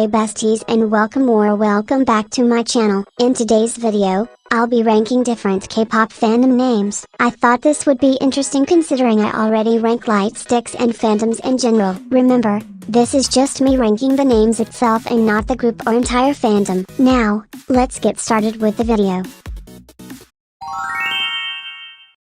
Hey besties and welcome back to my channel. In today's video, I'll be ranking different K-pop fandom names. I thought this would be interesting considering I already rank light sticks and fandoms in general. Remember, this is just me ranking the names itself and not the group or entire fandom. Now, let's get started with the video.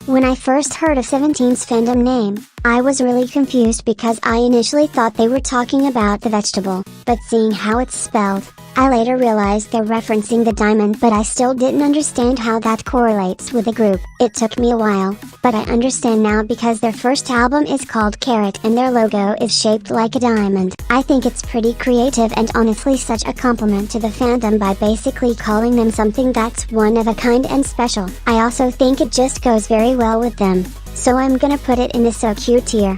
When I first heard of '17's fandom name, I was really confused because I initially thought they were talking about the vegetable, but seeing how it's spelled, I later realized they're referencing the diamond, but I still didn't understand how that correlates with the group. It took me a while, but I understand now because their first album is called Carat and their logo is shaped like a diamond. I think it's pretty creative and honestly such a compliment to the fandom by basically calling them something that's one of a kind and special. I also think it just goes very well with them, so I'm gonna put it in the so cute tier.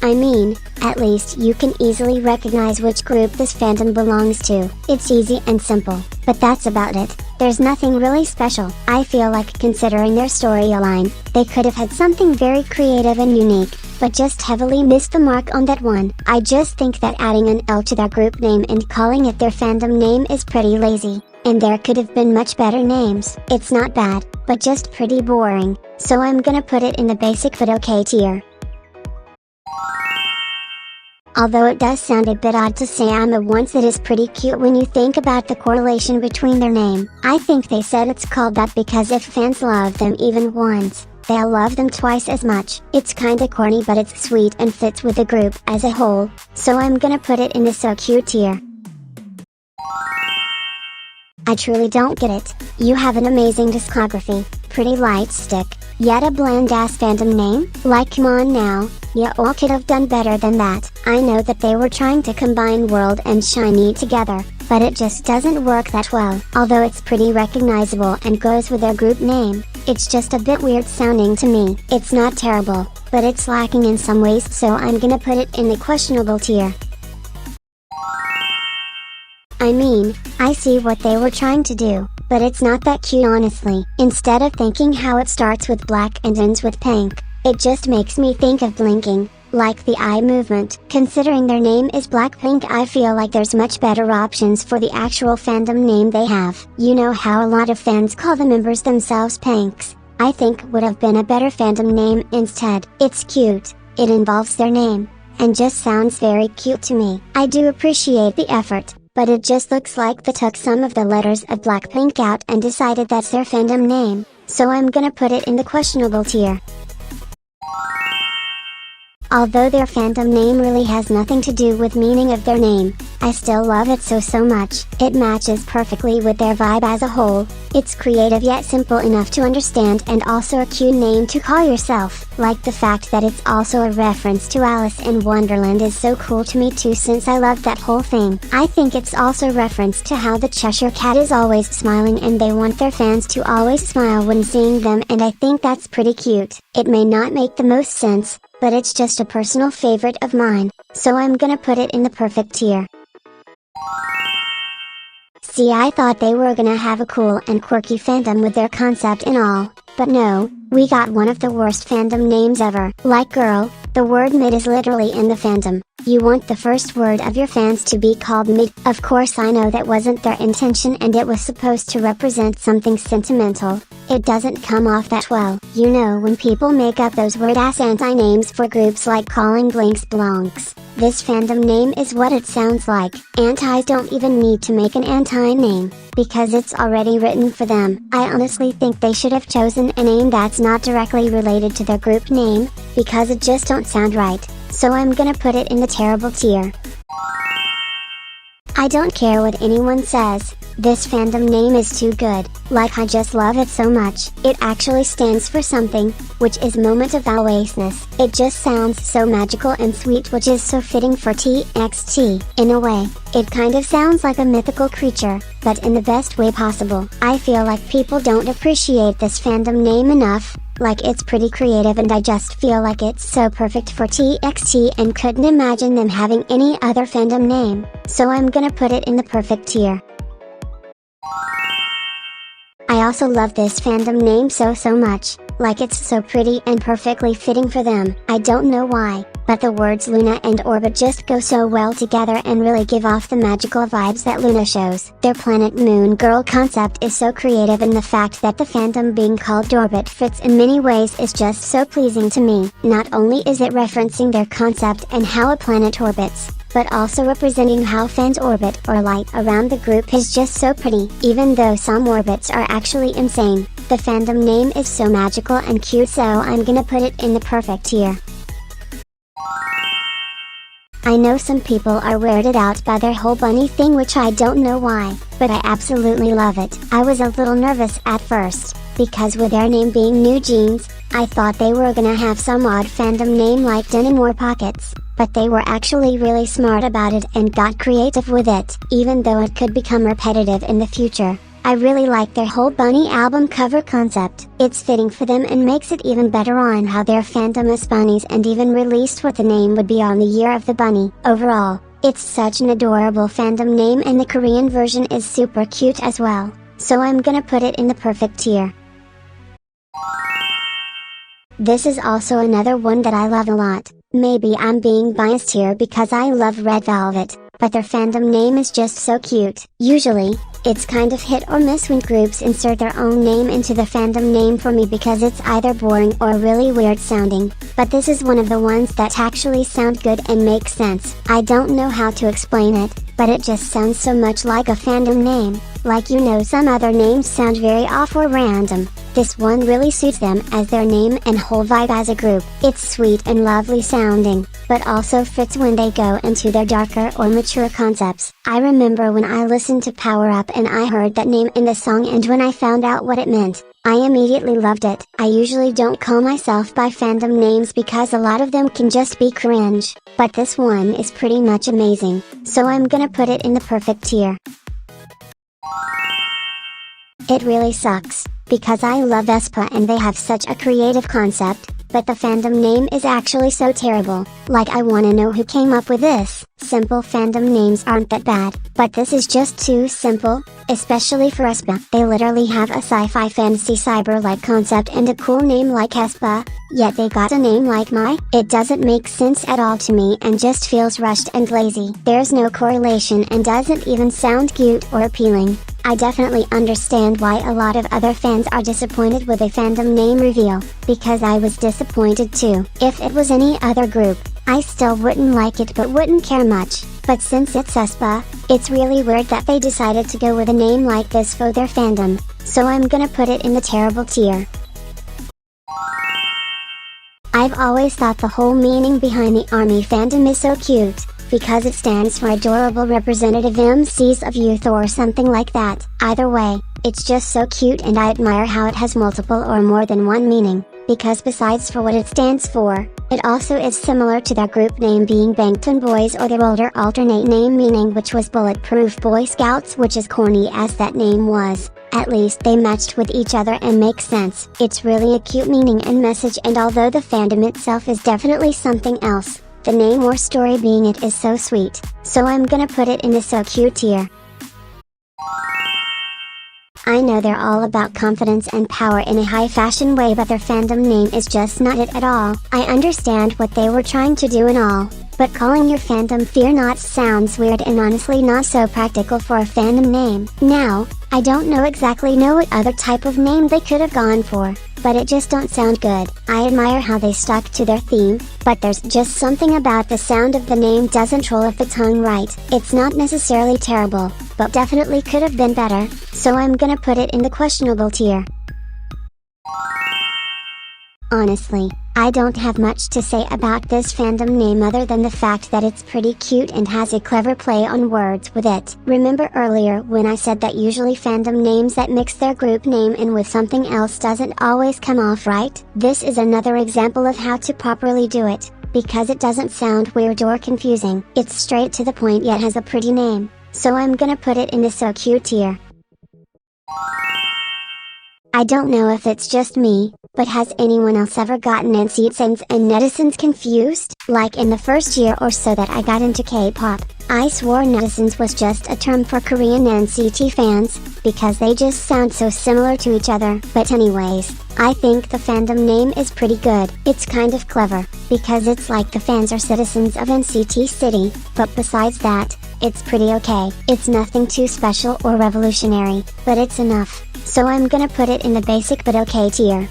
I mean, at least you can easily recognize which group this fandom belongs to. It's easy and simple, but that's about it. There's nothing really special. I feel like considering their storyline, they could have had something very creative and unique, but just heavily missed the mark on that one. I just think that adding an L to their group name and calling it their fandom name is pretty lazy, and there could have been much better names. It's not bad, but just pretty boring, so I'm gonna put it in the basic but okay tier. Although it does sound a bit odd to say I'm a once, it is pretty cute when you think about the correlation between their name. I think they said it's called that because if fans love them even once, they'll love them twice as much. It's kinda corny but it's sweet and fits with the group as a whole, so I'm gonna put it in the so cute tier. I truly don't get it. You have an amazing discography, pretty light stick, yet a bland ass fandom name? Like come on now, you all could have done better than that. I know that they were trying to combine World and SHINee together, but it just doesn't work that well. Although it's pretty recognizable and goes with their group name, it's just a bit weird sounding to me. It's not terrible, but it's lacking in some ways, so I'm gonna put it in the questionable tier. I mean, I see what they were trying to do, but it's not that cute honestly. Instead of thinking how it starts with black and ends with pink, it just makes me think of blinking, like the eye movement. Considering their name is Blackpink, I feel like there's much better options for the actual fandom name they have. You know how a lot of fans call the members themselves Pinks? I think would have been a better fandom name instead. It's cute, it involves their name, and just sounds very cute to me. I do appreciate the effort, but it just looks like they took some of the letters of Blackpink out and decided that's their fandom name, so I'm gonna put it in the questionable tier. Although their fandom name really has nothing to do with meaning of their name, I still love it so much. It matches perfectly with their vibe as a whole. It's creative yet simple enough to understand and also a cute name to call yourself. Like the fact that it's also a reference to Alice in Wonderland is so cool to me too, since I love that whole thing. I think it's also reference to how the Cheshire cat is always smiling and they want their fans to always smile when seeing them, and I think that's pretty cute. It may not make the most sense, but it's just a personal favorite of mine, so I'm gonna put it in the perfect tier. See, I thought they were gonna have a cool and quirky fandom with their concept and all, but no, we got one of the worst fandom names ever. Like girl, the word mid is literally in the fandom. You want the first word of your fans to be called mid. Of course I know that wasn't their intention and it was supposed to represent something sentimental. It doesn't come off that well. You know when people make up those weird-ass anti-names for groups like calling blinks blonks. This fandom name is what it sounds like. Antis don't even need to make an anti-name, because it's already written for them. I honestly think they should have chosen a name that's not directly related to their group name, because it just don't sound right, so I'm gonna put it in the terrible tier. I don't care what anyone says, this fandom name is too good. Like I just love it so much. It actually stands for something, which is moment of oasis. It just sounds so magical and sweet, which is so fitting for TXT. In a way, it kind of sounds like a mythical creature, but in the best way possible. I feel like people don't appreciate this fandom name enough. Like it's pretty creative and I just feel like it's so perfect for TXT and couldn't imagine them having any other fandom name, so I'm gonna put it in the perfect tier. I also love this fandom name so much, like it's so pretty and perfectly fitting for them. I don't know why, but the words LOONA and orbit just go so well together and really give off the magical vibes that LOONA shows. Their planet moon girl concept is so creative, and the fact that the fandom being called orbit fits in many ways is just so pleasing to me. Not only is it referencing their concept and how a planet orbits, but also representing how fans orbit or light around the group is just so pretty. Even though some orbits are actually insane, the fandom name is so magical and cute, so I'm gonna put it in the perfect tier. I know some people are weirded out by their whole bunny thing, which I don't know why, but I absolutely love it. I was a little nervous at first, because with their name being NewJeans, I thought they were gonna have some odd fandom name like Denim or Pockets, but they were actually really smart about it and got creative with it. Even though it could become repetitive in the future, I really like their whole bunny album cover concept. It's fitting for them and makes it even better on how their fandom is bunnies, and even released what the name would be on the year of the bunny. Overall, it's such an adorable fandom name, and the Korean version is super cute as well, so I'm gonna put it in the perfect tier. This is also another one that I love a lot. Maybe I'm being biased here because I love Red Velvet, but their fandom name is just so cute. Usually, it's kind of hit or miss when groups insert their own name into the fandom name for me, because it's either boring or really weird sounding, but this is one of the ones that actually sound good and make sense. I don't know how to explain it, but it just sounds so much like a fandom name. Like, you know, some other names sound very off or random. This one really suits them as their name and whole vibe as a group. It's sweet and lovely sounding, but also fits when they go into their darker or mature concepts. I remember when I listened to Power Up and I heard that name in the song, and when I found out what it meant, I immediately loved it. I usually don't call myself by fandom names because a lot of them can just be cringe, but this one is pretty much amazing, so I'm gonna put it in the perfect tier. It really sucks, because I love aespa and they have such a creative concept, but the fandom name is actually so terrible. Like, I wanna know who came up with this. Simple fandom names aren't that bad, but this is just too simple, especially for aespa. They literally have a sci-fi fantasy cyber-like concept and a cool name like aespa, yet they got a name like my. It doesn't make sense at all to me and just feels rushed and lazy. There's no correlation and doesn't even sound cute or appealing. I definitely understand why a lot of other fans are disappointed with a fandom name reveal, because I was disappointed too. If it was any other group, I still wouldn't like it but wouldn't care much, but since it's aespa, it's really weird that they decided to go with a name like this for their fandom, so I'm gonna put it in the terrible tier. I've always thought the whole meaning behind the ARMY fandom is so cute, because it stands for Adorable Representative MCs of Youth or something like that. Either way, it's just so cute, and I admire how it has multiple or more than one meaning, because besides for what it stands for, it also is similar to their group name being Bangtan Boys, or their older alternate name meaning, which was Bulletproof Boy Scouts, which is corny as that name was. At least they matched with each other and make sense. It's really a cute meaning and message, and although the fandom itself is definitely something else, the name or story being it is so sweet, so I'm gonna put it in the so cute tier. I know they're all about confidence and power in a high fashion way, but their fandom name is just not it at all. I understand what they were trying to do and all, but calling your fandom Fearnot sounds weird and honestly not so practical for a fandom name. Now, I don't exactly know what other type of name they could have gone for, but it just don't sound good. I admire how they stuck to their theme, but there's just something about the sound of the name doesn't roll off the tongue right. It's not necessarily terrible, but definitely could have been better, so I'm gonna put it in the questionable tier. Honestly, I don't have much to say about this fandom name other than the fact that it's pretty cute and has a clever play on words with it. Remember earlier when I said that usually fandom names that mix their group name in with something else doesn't always come off right? This is another example of how to properly do it, because it doesn't sound weird or confusing. It's straight to the point yet has a pretty name, so I'm gonna put it in the so cute tier. I don't know if it's just me, but has anyone else ever gotten NCTzens and netizens confused? Like in the first year or so that I got into K-pop, I swore netizens was just a term for Korean NCT fans, because they just sound so similar to each other. But anyways, I think the fandom name is pretty good. It's kind of clever, because it's like the fans are citizens of NCT City, but besides that, it's pretty okay. It's nothing too special or revolutionary, but it's enough. So I'm gonna put it in the basic but okay tier.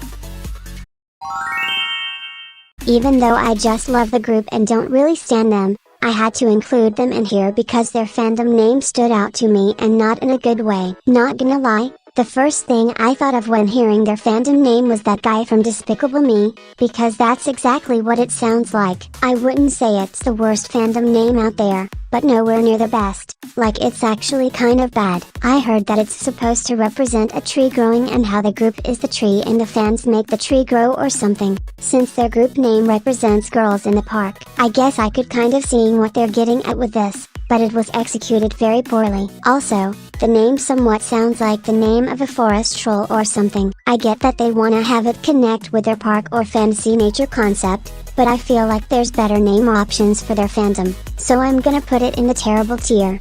Even though I just love the group and don't really stan them, I had to include them in here because their fandom name stood out to me and not in a good way. Not gonna lie, the first thing I thought of when hearing their fandom name was that guy from Despicable Me, because that's exactly what it sounds like. I wouldn't say it's the worst fandom name out there, but nowhere near the best. Like it's actually kind of bad. I heard that it's supposed to represent a tree growing and how the group is the tree and the fans make the tree grow or something. Since their group name represents girls in the park, I guess I could kind of see what they're getting at with this, but it was executed very poorly. Also, the name somewhat sounds like the name of a forest troll or something. I get that they wanna have it connect with their park or fantasy nature concept, but I feel like there's better name options for their fandom, so I'm gonna put it in the terrible tier.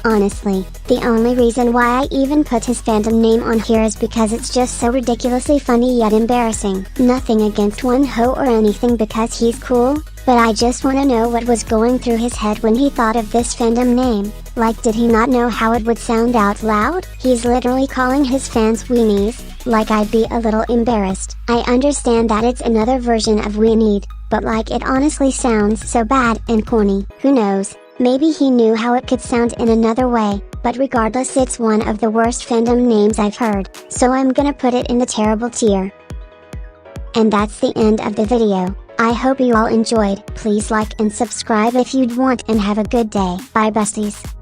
Honestly, the only reason why I even put his fandom name on here is because it's just so ridiculously funny yet embarrassing. Nothing against Wonho or anything because he's cool, but I just wanna know what was going through his head when he thought of this fandom name. Like, did he not know how it would sound out loud? He's literally calling his fans weenies. Like, I'd be a little embarrassed. I understand that it's another version of Weenie, but like it honestly sounds so bad and corny. Who knows? Maybe he knew how it could sound in another way, but regardless it's one of the worst fandom names I've heard, so I'm gonna put it in the terrible tier. And that's the end of the video. I hope you all enjoyed. Please like and subscribe if you'd want and have a good day. Bye besties.